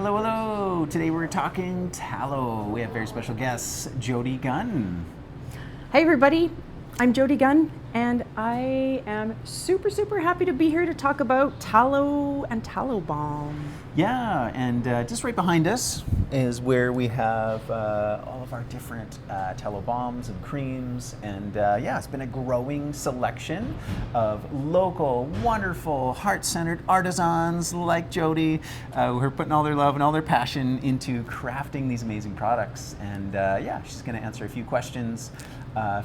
Hello, hello. Today we're talking tallow. We have very special guests, Jodi Gunn. Hey everybody, I'm Jodi Gunn and I am super happy to be here to talk about tallow and tallow balm. Yeah, and just right behind us is where we have all of our different tallow balms and creams, and yeah, it's been a growing selection of local, wonderful, heart-centered artisans like Jodi, who are putting all their love and all their passion into crafting these amazing products. And yeah, she's going to answer a few questions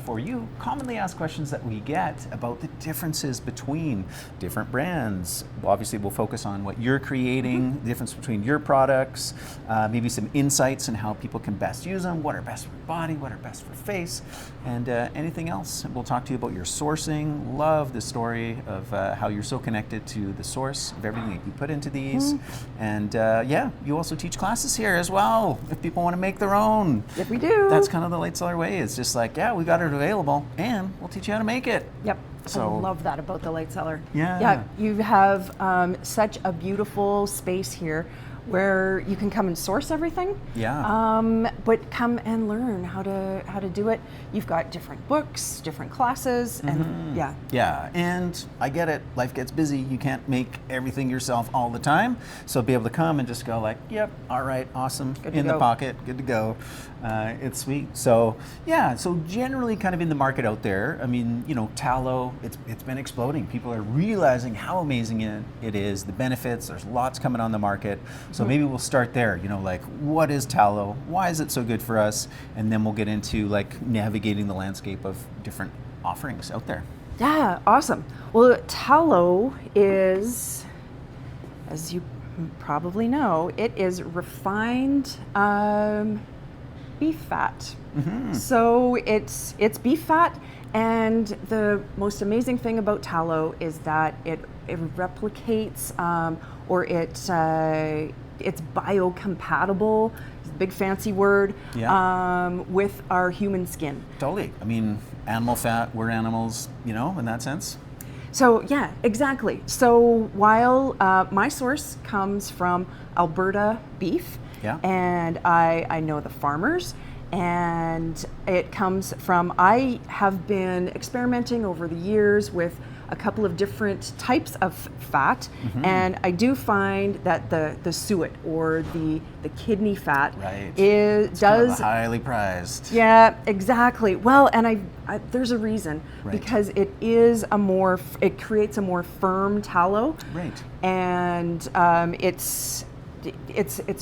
for you, commonly asked questions that we get about the differences between different brands. Obviously, we'll focus on what you're creating, the difference between your products, maybe some insights on how people can best use them, what are best for body, what are best for face, and anything else. We'll talk to you about your sourcing. Love the story of how you're so connected to the source of everything that you put into these. And yeah, you also teach classes here as well, if people want to make their own. Yep, we do. That's kind of the Light Cellar way. It's just like, yeah, we got it available, and we'll teach you how to make it. Yep. So, I love that about the Light Cellar. Yeah. Yeah, you have such a beautiful space here where you can come and source everything. Yeah. But come and learn how to do it. You've got different books, different classes, and yeah. Yeah, and I get it. Life gets busy. You can't make everything yourself all the time. So be able to come and just go like, yep, all right, awesome, in the pocket, good to go. It's sweet. So yeah, so generally kind of in the market out there, I mean, you know, tallow, it's been exploding. People are realizing how amazing it is, the benefits. There's lots coming on the market. So maybe we'll start there, you know, like what is tallow? Why is it so good for us? And then we'll get into like navigating the landscape of different offerings out there. Yeah, awesome. Well, tallow is, as you probably know, it is refined beef fat. So it's beef fat, and the most amazing thing about tallow is that it replicates or it's biocompatible, it's a big fancy word, with our human skin. Totally. I mean, animal fat, we're animals, you know, in that sense. So yeah, exactly. So while my source comes from Alberta beef, and I know the farmers, and it comes from, I have been experimenting over the years with a couple of different types of fat, and I do find that the suet or the kidney fat it's does kind of highly prized. Yeah, exactly. Well, and I there's a reason, because it is it creates a more firm tallow, and it's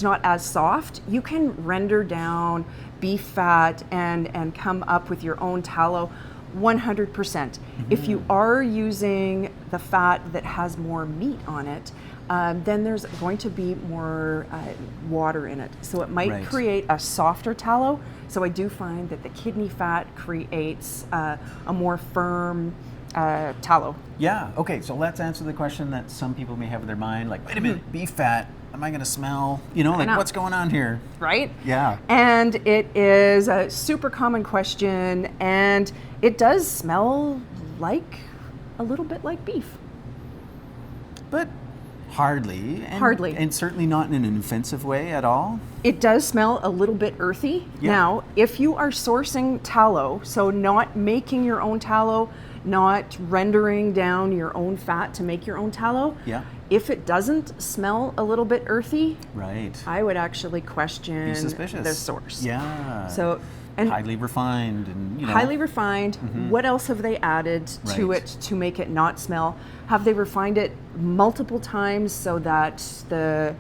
not as soft. You can render down beef fat and come up with your own tallow 100%. If you are using the fat that has more meat on it, then there's going to be more water in it. So it might create a softer tallow. So I do find that the kidney fat creates a more firm tallow. Yeah, okay, so let's answer the question that some people may have in their mind, like, wait a minute, beef fat, am I gonna smell, you know, like what's going on here? Right? Yeah. And it is a super common question, and it does smell like a little bit like beef. But hardly. Hardly. And certainly not in an offensive way at all. It does smell a little bit earthy. Now, if you are sourcing tallow, so not making your own tallow, not rendering down your own fat to make your own tallow, if it doesn't smell a little bit earthy, I would actually question the source. Yeah. So, and highly refined, and you know. Highly refined. What else have they added to it to make it not smell? Have they refined it multiple times so that the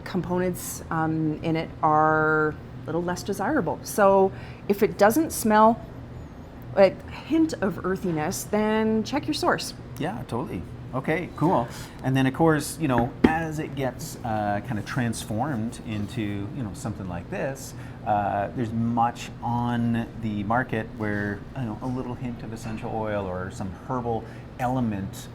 components in it are a little less desirable? So if it doesn't smell a hint of earthiness, then check your source. Yeah, totally. Okay, cool. And then of course, you know, as it gets kind of transformed into, you know, something like this, there's much on the market where, you know, a little hint of essential oil or some herbal element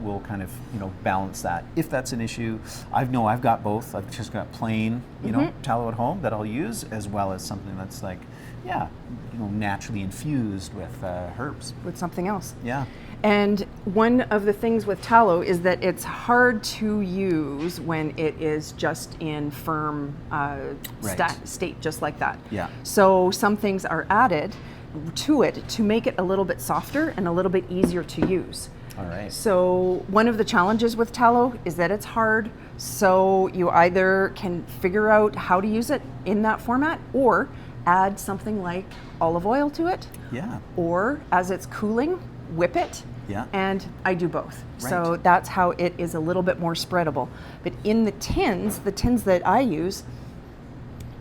will kind of, you know, balance that. If that's an issue, I've got both. I've just got plain, you know, tallow at home that I'll use, as well as something that's like yeah, naturally infused with herbs. With something else. Yeah. And one of the things with tallow is that it's hard to use when it is just in firm state, just like that. Yeah. So some things are added to it to make it a little bit softer and a little bit easier to use. All right. So one of the challenges with tallow is that it's hard. So you either can figure out how to use it in that format, or add something like olive oil to it. Yeah. Or as it's cooling, whip it. Yeah. And I do both. Right. So that's how it is a little bit more spreadable. But in the tins that I use,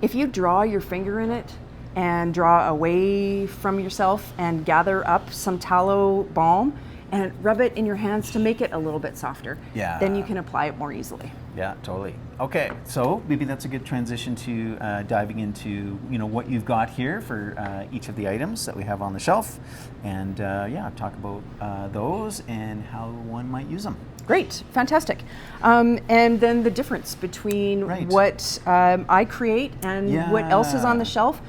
if you draw your finger in it and draw away from yourself and gather up some tallow balm and rub it in your hands to make it a little bit softer, then you can apply it more easily. Yeah, totally. Okay, so maybe that's a good transition to diving into what you've got here for each of the items that we have on the shelf, and talk about those and how one might use them. Great, fantastic. And then the difference between what I create and what else is on the shelf.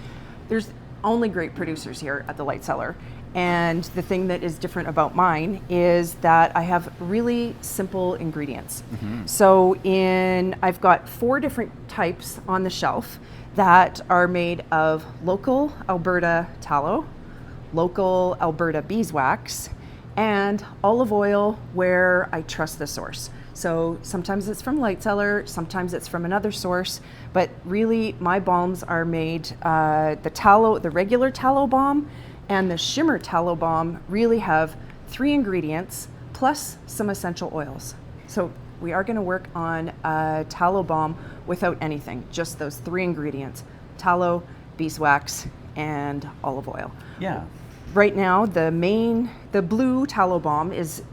There's only great producers here at the Light Cellar. And the thing that is different about mine is that I have really simple ingredients. Mm-hmm. So I've got 4 different types on the shelf that are made of local Alberta tallow, local Alberta beeswax, and olive oil where I trust the source. So sometimes it's from Light Cellar, sometimes it's from another source, but really my balms are made, the regular tallow balm and the shimmer tallow balm really have 3 ingredients plus some essential oils. So we are going to work on a tallow balm without anything, just those 3 ingredients: tallow, beeswax, and olive oil. Yeah. Right now, the blue tallow balm is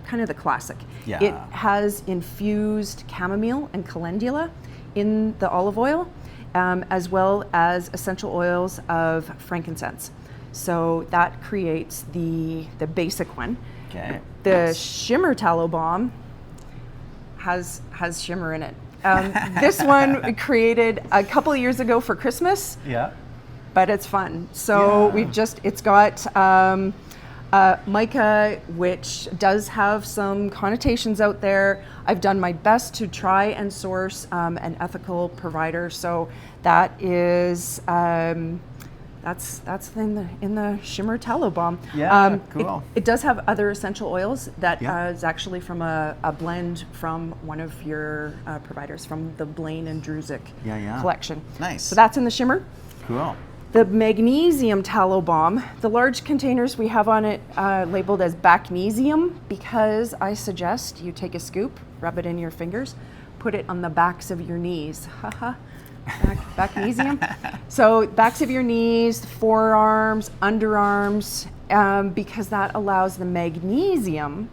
kind of the classic. Yeah. It has infused chamomile and calendula in the olive oil, as well as essential oils of frankincense. So that creates the basic one. Okay. The shimmer tallow balm has shimmer in it. This one created a couple of years ago for Christmas. Yeah. But it's fun. So it's got mica, which does have some connotations out there. I've done my best to try and source an ethical provider. So that is that's in the shimmer tallow balm. Yeah, cool. It does have other essential oils that is actually from a blend from one of your providers, from the Blaine and Drusick collection. Nice. So that's in the shimmer. Cool. The magnesium tallow balm, the large containers we have on it labeled as bacnesium, because I suggest you take a scoop, rub it in your fingers, put it on the backs of your knees. Haha. Bacnesium. So backs of your knees, forearms, underarms, because that allows the magnesium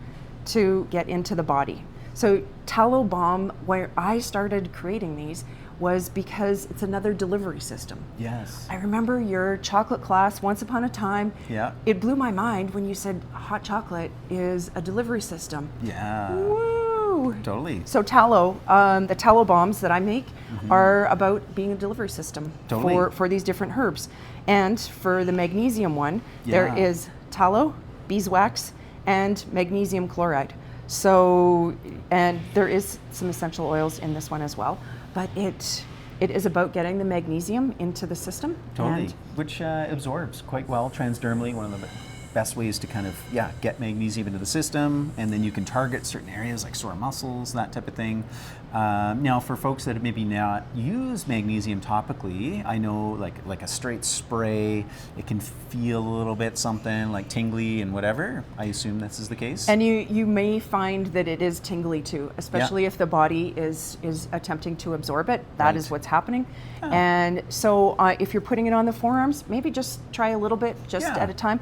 to get into the body. So tallow balm, where I started creating these, was because it's another delivery system. Yes. I remember your chocolate class once upon a time. Yeah. It blew my mind when you said hot chocolate is a delivery system. Yeah. Woo! Totally. So tallow, the tallow balms that I make are about being a delivery system for these different herbs. And for the magnesium one, there is tallow, beeswax, and magnesium chloride. So, and there is some essential oils in this one as well. But it is about getting the magnesium into the system. Totally, which absorbs quite well transdermally, one of the best ways to kind of, get magnesium into the system, and then you can target certain areas like sore muscles, that type of thing. Now, for folks that maybe not use magnesium topically, I know like a straight spray, it can feel a little bit something like tingly and whatever. I assume this is the case. And you may find that it is tingly too, especially if the body is attempting to absorb it. That is what's happening. Oh. And so if you're putting it on the forearms, maybe just try a little bit at a time.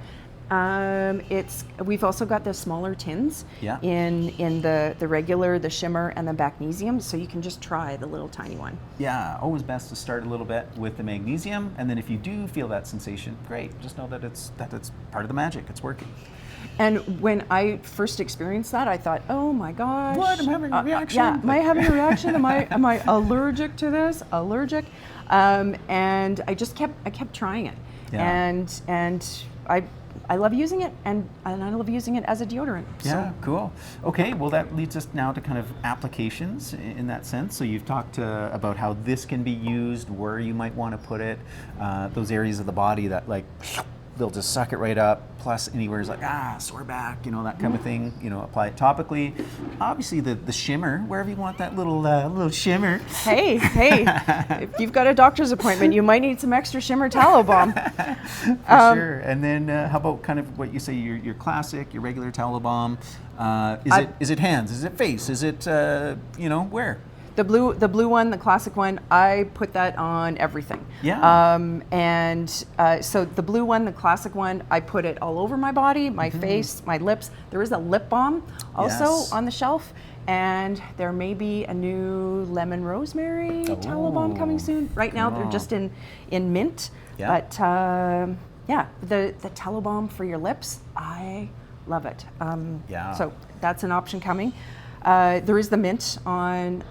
We've also got the smaller tins in the regular, the shimmer, and the bacnesium, so you can just try the little tiny one. Yeah, always best to start a little bit with the magnesium, and then if you do feel that sensation, great. Just know that it's part of the magic. It's working. And when I first experienced that, I thought, oh my gosh. What? I'm having a reaction. Am I having a reaction? Am I allergic to this? Allergic? And I kept trying it. and I love using it, and I love using it as a deodorant. Yeah, cool. Okay, well that leads us now to kind of applications in that sense. So you've talked about how this can be used, where you might want to put it, those areas of the body that like they'll just suck it right up. Plus anywhere is like sore back, that kind of thing. Apply it topically. Obviously the shimmer, wherever you want that little shimmer. Hey, if you've got a doctor's appointment, you might need some extra shimmer tallow balm. For sure. And then how about kind of what you say your classic, your regular tallow balm? Is it hands? Is it face? Is it where? The blue one, the classic one, I put that on everything. Yeah. So the blue one, the classic one, I put it all over my body, my face, my lips. There is a lip balm also on the shelf, and there may be a new lemon rosemary tallow balm coming soon. Right now they're just in mint. Yeah. But the tallow balm for your lips, I love it. So that's an option coming. There is the mint on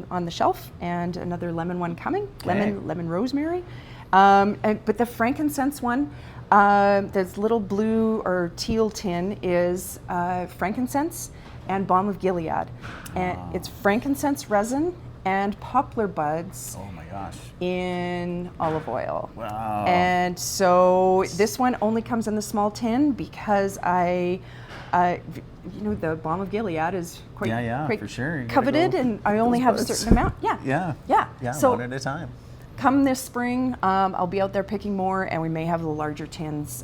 the shelf, and another lemon one coming. Lemon rosemary. But the frankincense one, this little blue or teal tin is frankincense and balm of Gilead, and it's frankincense resin and poplar buds. Oh my gosh! In olive oil. Wow! And so this one only comes in the small tin because the balm of Gilead is quite for sure. coveted, and I only have a certain amount. Yeah. So one at a time. Come this spring, I'll be out there picking more, and we may have the larger tins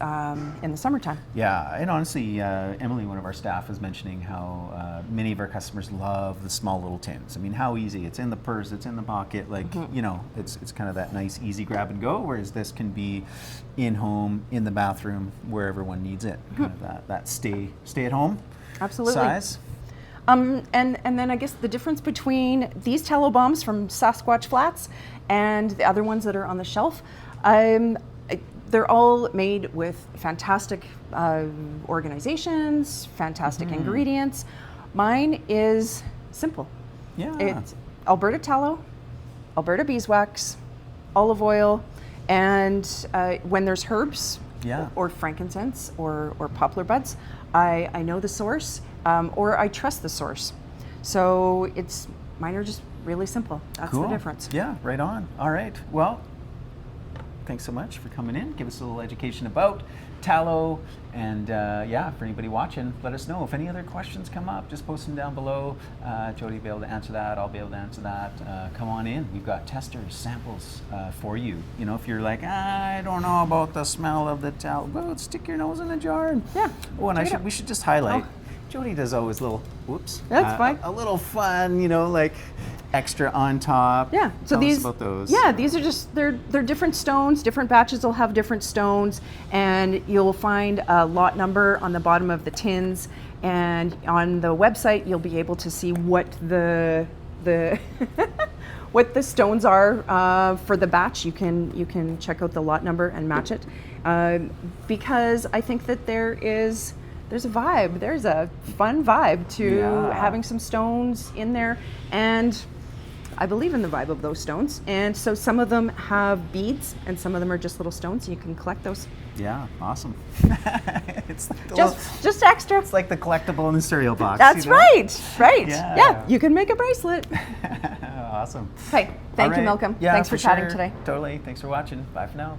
in the summertime. Yeah, and honestly, Emily, one of our staff, is mentioning how many of our customers love the small little tins. I mean, how easy. It's in the purse, it's in the pocket, it's kind of that nice, easy grab and go, whereas this can be in home, in the bathroom, wherever one needs it. Kind of that stay at home size. And then I guess the difference between these tallow balms from Sasquatch Flats and the other ones that are on the shelf, they're all made with fantastic organizations, fantastic ingredients. Mine is simple. Yeah. It's Alberta tallow, Alberta beeswax, olive oil, and when there's herbs or frankincense or poplar buds, I know the source, or I trust the source. So mine are just really simple. That's the difference. Yeah, right on. All right. Well, thanks so much for coming in. Give us a little education about tallow. And for anybody watching, let us know. If any other questions come up, just post them down below. Jodi will be able to answer that. I'll be able to answer that. Come on in. We've got testers, samples for you. If you're like, I don't know about the smell of the tallow, go stick your nose in a jar. And, we should just highlight. Jodi does always That's fine. A little fun, like extra on top. Yeah. So Tell these us about those. Yeah, these are just they're different stones. Different batches will have different stones, and you'll find a lot number on the bottom of the tins. And on the website, you'll be able to see what the what the stones are for the batch. You can check out the lot number and match it, because I think that there's a vibe. There's a fun vibe to having some stones in there, and I believe in the vibe of those stones. And so some of them have beads, and some of them are just little stones, and you can collect those. Yeah, awesome. It's like just extra. It's like the collectible in the cereal box. That's right. Yeah, you can make a bracelet. Awesome. Hey, thank you, Malcolm. Yeah, thanks for chatting today. Totally. Thanks for watching. Bye for now.